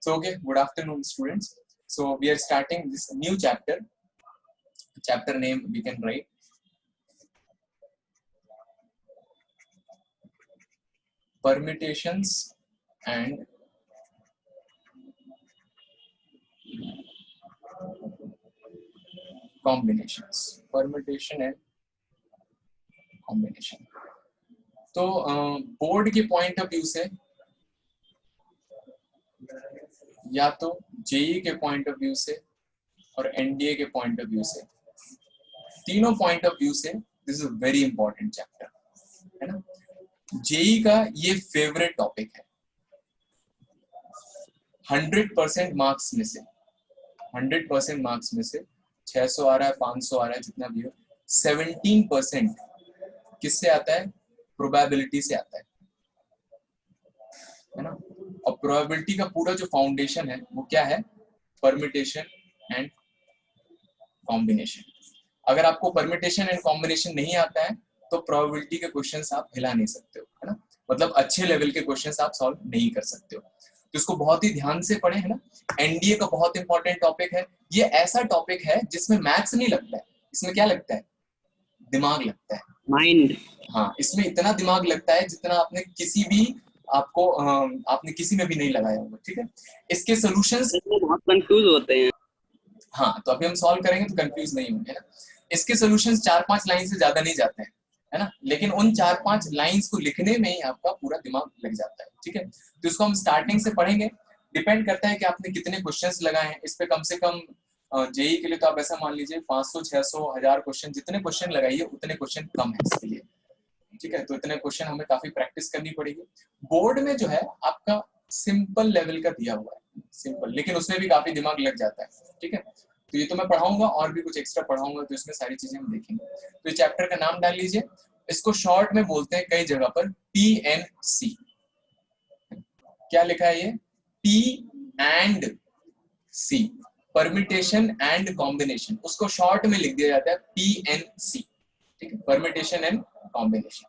So okay, good afternoon students. So we are starting this new chapter. Chapter name we can write permutations and combinations. Permutation and combination. तो board के point of view से या तो JEE के point of view से और NDA के point of view से, तीनों पॉइंट ऑफ व्यू से this is very important chapter, है ना। जेई का ये फेवरेट टॉपिक है। 100% मार्क्स में से 100% मार्क्स में से 600 आ रहा है, 500 आ रहा है, जितना भी हो, 17% किससे आता है? प्रोबेबिलिटी से आता है ना। और प्रोबेबिलिटी का पूरा जो फाउंडेशन है वो क्या है? Permutation and combination. अगर आपको परम्यूटेशन एंड कॉम्बिनेशन नहीं आता है तो प्रोबेबिलिटी के क्वेश्चंस आप हिला नहीं सकते हो, है ना। मतलब अच्छे लेवल के क्वेश्चंस आप सॉल्व नहीं कर सकते हो, तो इसको बहुत ही ध्यान से पढ़ें, है ना। एनडीए का बहुत इंपॉर्टेंट टॉपिक है। ये ऐसा टॉपिक है जिसमें मैथ्स नहीं लगता है, इसमें क्या लगता है? दिमाग लगता है, माइंड। हाँ, इसमें इतना दिमाग लगता है जितना आपने किसी में भी नहीं लगाया होगा, ठीक है। इसके सॉल्यूशंस बहुत कंफ्यूज होते हैं। हाँ, तो अभी हम सॉल्व करेंगे तो कंफ्यूज नहीं होंगे ना। इसके सॉल्यूशंस 4-5 लाइन से ज्यादा नहीं जाते हैं, है ना, लेकिन उन 4-5 लाइंस को लिखने में ही आपका पूरा दिमाग लग जाता है, ठीक है। तो इसको हम स्टार्टिंग से पढ़ेंगे। डिपेंड करता है कि आपने कितने क्वेश्चंस लगाए हैं। इस पे कम से कम जेई के लिए तो आप ऐसा मान लीजिए 500, 600, 1000 क्वेश्चन, जितने क्वेश्चन लगाइए उतने क्वेश्चन कम है इसके लिए, ठीक है। तो इतने क्वेश्चन हमें काफी प्रैक्टिस करनी पड़ेगी। बोर्ड में जो है आपका सिंपल लेवल का दिया हुआ है, सिंपल, लेकिन उसमें भी काफी दिमाग लग जाता है, ठीक है। तो ये तो मैं पढ़ाऊंगा और भी कुछ एक्स्ट्रा पढ़ाऊंगा, तो इसमें सारी चीजें हम देखेंगे। तो ये चैप्टर का नाम डाल लीजिए। इसको शॉर्ट में बोलते हैं कई जगह पर PNC। क्या लिखा है ये? P&C, permutation and combination. उसको शॉर्ट में लिख दिया जाता है PNC, ठीक है, परम्यूटेशन एंड कॉम्बिनेशन।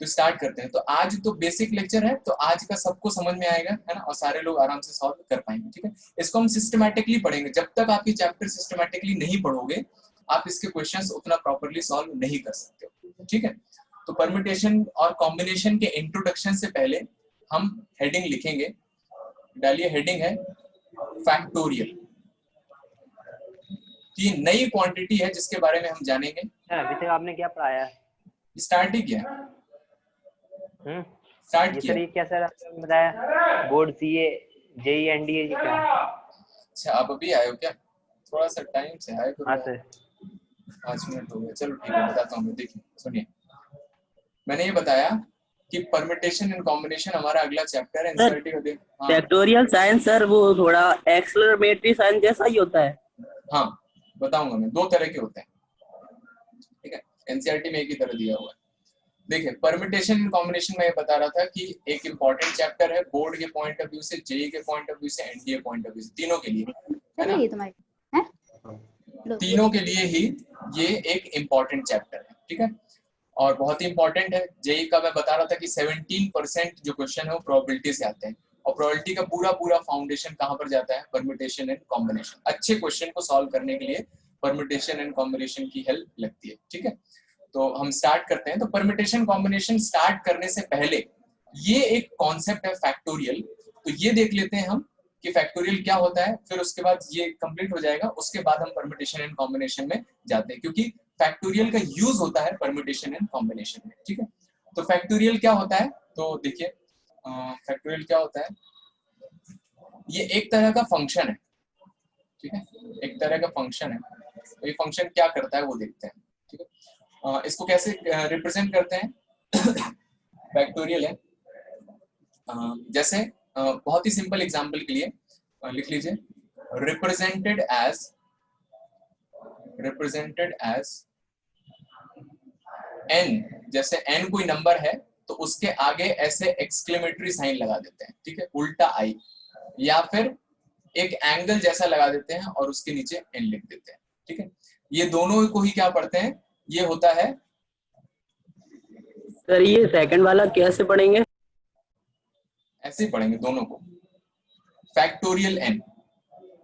तो स्टार्ट करते हैं। तो आज तो बेसिक लेक्चर है, तो आज का सबको समझ में आएगा, है ना, और सारे लोग आराम से सॉल्व कर पाएंगे, ठीक है। इसको हम सिस्टमैटिकली पढ़ेंगे। जब तक आप ये चैप्टर सिस्टमैटिकली नहीं पढ़ोगे आप इसके क्वेश्चंस उतना प्रॉपर्ली सॉल्व नहीं कर सकते हो, ठीक है। तो परम्यूटेशन और कॉम्बिनेशन के इंट्रोडक्शन से पहले हम हेडिंग लिखेंगे। डालिए, हेडिंग है फैक्टोरियल। ये नई क्वांटिटी है जिसके बारे में हम जानेंगे। अभी तक आपने क्या पढ़ाया है? स्टार्ट ही किया। स्टार्ट किया। क्या सर आपने बताया? बोर्ड सीए, जेई, एनडीए क्या? अच्छा, आप अभी आए हो क्या? थोड़ा सा टाइम से आए करो। हाँ सर। 5 मिनट हो गए। चलो ठीक है, बताता हूँ। देखिए, सुनिए, मैंने ये बताया कि परम्यूटेशन एंड कॉम्बिनेशन हमारा अगला चैप्टर है एनसीईआरटी का। हाँ, फैक्टोरियल साइंस सर वो थोड़ा एक्सेलरेटरी साइंस जैसा ही होता है। हाँ, बताऊंगा मैं। 2 तरह के होते हैं, ठीक है। एनसीईआरटी में एक ही तरह दिया हुआ है। देखिए, परम्यूटेशन एंड कॉम्बिनेशन में ये बता रहा था कि एक इंपॉर्टेंट चैप्टर है बोर्ड के पॉइंट ऑफ व्यू से, जेई के पॉइंट ऑफ व्यू से, एनडीए पॉइंट ऑफ व्यू से, तीनों के लिए, है ना। तीनों के लिए ही ये एक इंपॉर्टेंट चैप्टर है, ठीक है, और बहुत ही इंपॉर्टेंट है। जेई का मैं बता रहा था कि 17% जो क्वेश्चन है वो प्रोबेबिलिटी से आते हैं, और प्रोबेबिलिटी का पूरा फाउंडेशन कहाँ पर जाता है? Permutation and combination. अच्छे क्वेश्चन को सॉल्व करने के लिए परम्यूटेशन एंड कॉम्बिनेशन की हेल्प लगती है, ठीक है। तो हम स्टार्ट करते हैं। तो परम्यूटेशन कॉम्बिनेशन स्टार्ट करने से पहले ये एक कॉन्सेप्ट है फैक्टोरियल, तो ये देख लेते हैं हम कि फैक्टोरियल क्या होता है। फिर उसके बाद ये कंप्लीट हो जाएगा, उसके बाद हम परम्यूटेशन एंड कॉम्बिनेशन में जाते हैं, क्योंकि फैक्टोरियल का यूज होता है परम्यूटेशन एंड कॉम्बिनेशन में, ठीक है। तो फैक्टोरियल क्या होता है? तो देखिए, फैक्टोरियल क्या होता है? ये एक तरह का फंक्शन है, ठीक है, एक तरह का फंक्शन है। तो ये फंक्शन क्या करता है वो देखते हैं, ठीक है। इसको कैसे रिप्रेजेंट करते हैं? फैक्टोरियल है, जैसे बहुत ही सिंपल एग्जांपल के लिए लिख लीजिए, रिप्रेजेंटेड एज n। जैसे n कोई नंबर है तो उसके आगे ऐसे एक्सक्लेमेटरी साइन लगा देते हैं, ठीक है, उल्टा i, या फिर एक एंगल जैसा लगा देते हैं और उसके नीचे n लिख देते हैं, ठीक है। ये दोनों को ही क्या पढ़ते हैं? ये होता है। सर ये सेकंड वाला कैसे पढ़ेंगे? ऐसे ही पढ़ेंगे दोनों को। फैक्टोरियल n,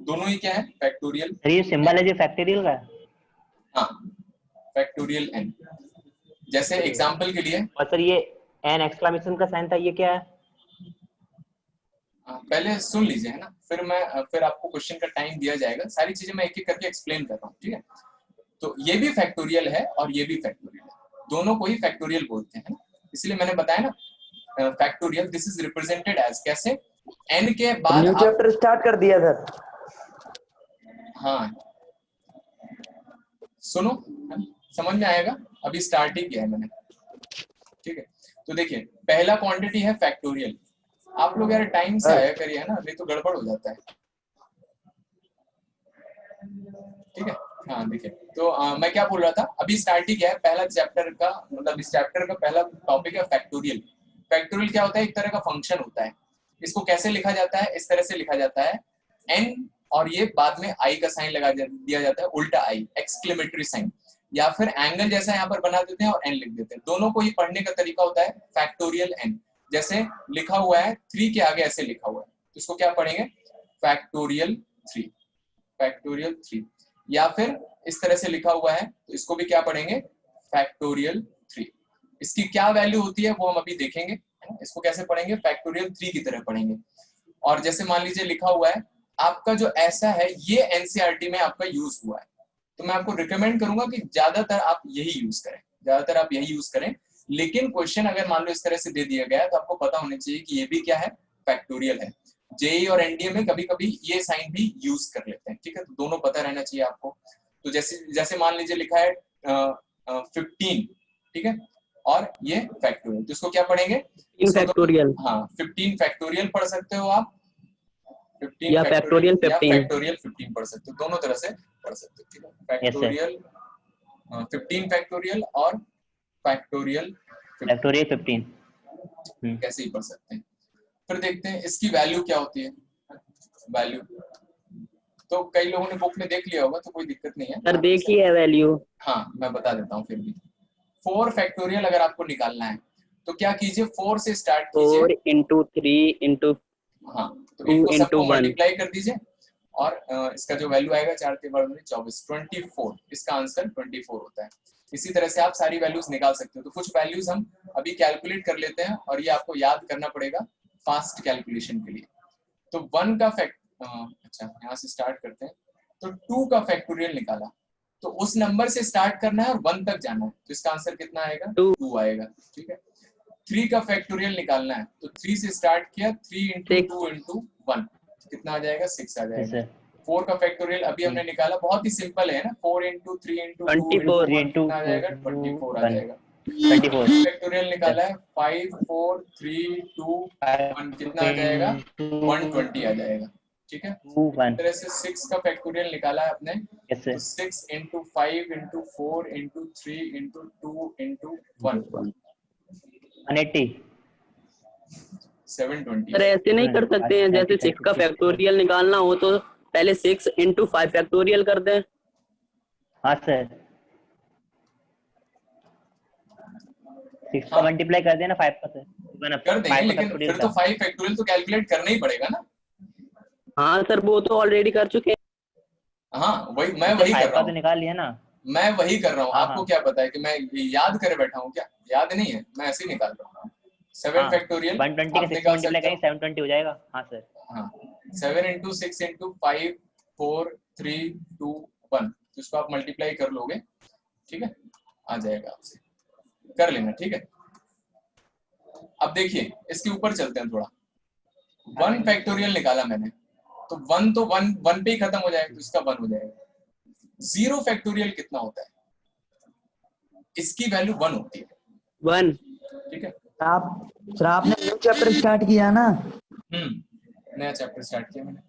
दोनों ही क्या है, फैक्टोरियल। सर ये सिंबल है जो फैक्टोरियल का है। हाँ, फैक्टोरियल n। जैसे एग्जांपल के लिए, और सर ये एन एक्सक्लेमेशन का साइन था, ये क्या है? पहले सुन लीजिए है ना, फिर आपको क्वेश्चन का टाइम दिया जाएगा, सारी चीजें मैं एक एक करके एक्सप्लेन कर रहा हूँ, ठीक है। तो ये भी फैक्टोरियल है और ये भी फैक्टोरियल है, दोनों को ही फैक्टोरियल बोलते हैं, इसलिए मैंने बताया ना, factorial this is represented as, कैसे, n के बाद न्यू चैप्टर स्टार्ट कर दिया सर। हाँ सुनो, समझ में आएगा, अभी स्टार्ट ही किया है मैंने, ठीक है। तो देखिए पहला क्वांटिटी है फैक्टोरियल, आप लोग यार टाइम से आया करिए है ना, नहीं तो गड़बड़ हो जाता है, ठीक है। हाँ देखिए, तो मैं क्या बोल रहा था, अभी स्टार्ट ही किया है, पहला चैप्टर का मतलब इस चैप्टर का पहला टॉपिक है फैक्टोरियल। फैक्टोरियल क्या होता है, एक तरह का फंक्शन होता है, इसको कैसे लिखा जाता है, इस तरह से लिखा जाता है, n और ये बाद में i का साइन लगा दिया जाता है, उल्टा i, एक्सक्लेमेटरी साइन, या फिर एंगल जैसा यहाँ पर बना देते हैं और n लिख देते हैं, दोनों को ही पढ़ने का तरीका होता है फैक्टोरियल n। जैसे लिखा हुआ है 3 के आगे ऐसे लिखा हुआ है, तो इसको क्या पढ़ेंगे, फैक्टोरियल 3, फैक्टोरियल 3, या फिर इस तरह से लिखा हुआ है तो इसको भी क्या पढ़ेंगे, फैक्टोरियल 3। इसकी क्या वैल्यू होती है वो हम अभी देखेंगे, इसको कैसे पढ़ेंगे, फैक्टोरियल 3 की तरह पढ़ेंगे। और जैसे मान लीजिए लिखा हुआ है आपका जो ऐसा है, ये एनसीईआरटी में आपका यूज हुआ है, तो मैं आपको रिकमेंड करूंगा कि ज्यादातर आप यही यूज करें, ज्यादातर आप यही यूज करें। लेकिन क्वेश्चन अगर मान लो इस तरह से दे दिया गया है तो आपको पता होना चाहिए कि ये भी क्या है, फैक्टोरियल है। जेई और एनडीए में कभी कभी ये साइन भी यूज कर लेते हैं, ठीक है, तो दोनों पता रहना चाहिए आपको। तो जैसे मान लीजिए लिखा है 15, ठीक है, और ये फैक्टोरियल, तो इसको क्या पढ़ेंगे, फैक्टोरियल, हाँ 15 फैक्टोरियल पढ़ सकते हो आप, 15 या फैक्टोरियल 15, फैक्टोरियल 15 पढ़ सकते हो, दोनों तरह से पढ़ सकते हो, ठीक है। फैक्टोरियल 15 फैक्टोरियल और फैक्टोरियल 15 कैसे ही पढ़ सकते हैं। फिर देखते हैं इसकी वैल्यू क्या होती है, वैल्यू तो कई लोगों ने बुक में देख लिया होगा, तो कोई दिक्कत नहीं है, सर देखिए वैल्यू। हाँ मैं बता देता हूँ फिर भी। 4 फैक्टोरियल अगर आपको निकालना है तो क्या कीजिए, 4 से स्टार्ट कीजिए, 4 into 3 into हाँ तो 2 इनको सबको into 1, मल्टीप्लाई कर दीजिए और इसका जो वैल्यू आएगा 4 के वर्ग में 24, 24, इसका आंसर 24 होता है। इसी तरह से आप सारी वैल्यूज निकाल सकते हो। तो कुछ वैल्यूज हम अभी कैलकुलेट कर लेते हैं और ये आपको याद करना पड़ेगा फास्ट कैलकुलेशन के लिए। तो 1 का अच्छा यहाँ से स्टार्ट करते हैं, तो 2 का फैक्टोरियल निकाला, तो उस नंबर से स्टार्ट करना है और 1 तक जाना है, तो इसका आंसर कितना आएगा, 2 आएगा, ठीक है। 3 का फैक्टोरियल निकालना है, तो 3 से स्टार्ट किया, 3 into 2 into 1 कितना आ जाएगा, 6 आ जाएगा। 4 का फैक्टोरियल अभी हमने निकाला, बहुत ही सिंपल है ना, 4 into 3 into 2 into 1 कितना आ जाएगा, 24 आ जाएगा। 24 फैक्टोरियल निकाला है, 5 4 3 2 1 कितना आ जाएगा, 120 आ जाएगा, ठीक है। इस तरह से 6 का फैक्टोरियल निकाला है आपने, तो 6 into 5 into 4 into 3 into 2 into 1 180 720। Sir ऐसे नहीं कर सकते हैं, जैसे 6 का फैक्टोरियल निकालना हो तो पहले 6 into 5 फैक्टोरियल कर दें। हाँ सर, 6 का मल्टीप्लाई कर देना 5 का सर, कर देंगे, लेकिन फिर तो 5 फैक्टोरियल तो कैलकुलेट करना ही पड़ेगा ना। हाँ सर वो तो ऑलरेडी कर चुके हैं। हाँ वही मैं वही कर रहा हूँ, तो निकाल लिया ना, मैं वही कर रहा हूँ। आपको क्या पता है कि मैं याद करे बैठा हूँ, क्या याद नहीं है, मैं ऐसे ही निकाल रहा हूँ। 7 फैक्टोरियल 120 का 6 मल्टीप्लाई करेंगे 720 हो जाएगा। हाँ सर, हाँ 7 into 6 into 5 4 3 2 1, तो इसको आप मल्टीप्लाई कर लोगे, ठीक है, आ जाएगा, आपसे कर लेना, ठीक है। अब देखिए इसके ऊपर चलते हैं थोड़ा। 1 फैक्टोरियल निकाला मैंने, तो 1 तो 1 पे ही खत्म हो जाएगा, तो इसका 1 हो जाएगा। 0 फैक्टोरियल कितना होता है, इसकी वैल्यू 1 होती है, 1, ठीक है। सर आपने न्यू चैप्टर स्टार्ट किया ना, नया चैप्टर स्टार्ट किया मैंने।